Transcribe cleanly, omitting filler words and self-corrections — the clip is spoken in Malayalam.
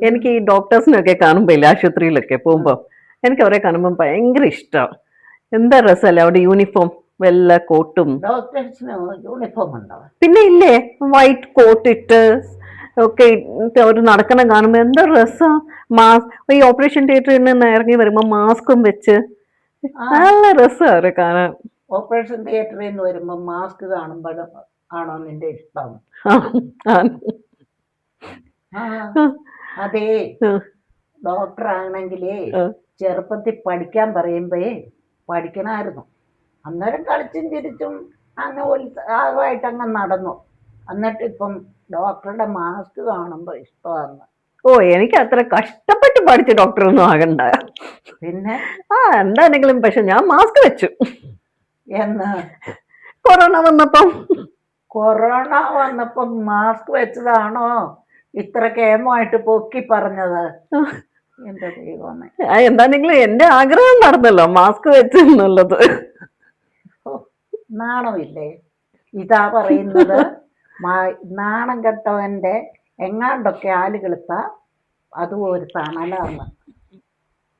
എനിക്ക് ഈ ഡോക്ടേഴ്സിനൊക്കെ കാണുമ്പോ ഇല്ല ആശുപത്രിയിലൊക്കെ പോകുമ്പോ എനിക്ക് അവരെ കാണുമ്പോൾ ഭയങ്കര ഇഷ്ടമാണ്. എന്താ രസമല്ലേ അവിടെ യൂണിഫോം, വെള്ള കോട്ടും. ഡോക്ടേഴ്സിന് യൂണിഫോം ഉണ്ടോ? പിന്നെ ഇല്ലേ, വൈറ്റ് കോട്ട് ഇട്ട് ഒക്കെ അവർ നടക്കണം കാണുമ്പോ എന്താ രസം. ഈ ഓപ്പറേഷൻ തിയേറ്ററിൽ നിന്ന് ഇറങ്ങി വരുമ്പോ മാസ്കും വെച്ച് ആ നല്ല രസം അവരെ കാണാൻ. ഓപ്പറേഷൻ തിയേറ്ററിൽ നിന്ന് വരുമ്പോ മാസ്ക് കാണുമ്പോഴും ആണോ നിന്റെ ഇഷ്ടം? ആ, ആ, ആ അതേ, ആ, ഡോക്ടർ ആണെങ്കിലേ ആ. ചെറുപ്പത്തിൽ പഠിക്കാൻ പറയുമ്പോഴേ പഠിക്കണമായിരുന്നു. അന്നേരം കളിച്ചും ചിരിച്ചും അങ്ങ് ഉത്സാഹമായിട്ട് അങ്ങ് നടന്നു. എന്നിട്ട് ഇപ്പം ഡോക്ടറുടെ മാസ്ക് കാണുമ്പോൾ ഇഷ്ടമാണ്. ഓ, എനിക്ക് അത്ര കഷ്ടപ്പെട്ട് പഠിച്ച ഡോക്ടറൊന്നും ആകണ്ട. പിന്നെ എന്താണെങ്കിലും പക്ഷെ ഞാൻ മാസ്ക് വെച്ചു എന്ന് കൊറോണ വന്നപ്പം. കൊറോണ വന്നപ്പം മാസ്ക് വെച്ചതാണോ ഇത്ര കേമമായിട്ട് പൊക്കി പറഞ്ഞത്? എന്റെ ദൈവമേ, എന്താണെങ്കിലും എന്റെ ആഗ്രഹം നടന്നല്ലോ, മാസ്ക് വെച്ചു എന്നുള്ളത്. നാണമില്ലേ? ഇതാ പറയുന്നത്, നാണം കെട്ടവന്റെ എങ്ങാണ്ടൊക്കെ ആലുകെളുത്ത അതും ഒരു തണലാണ്.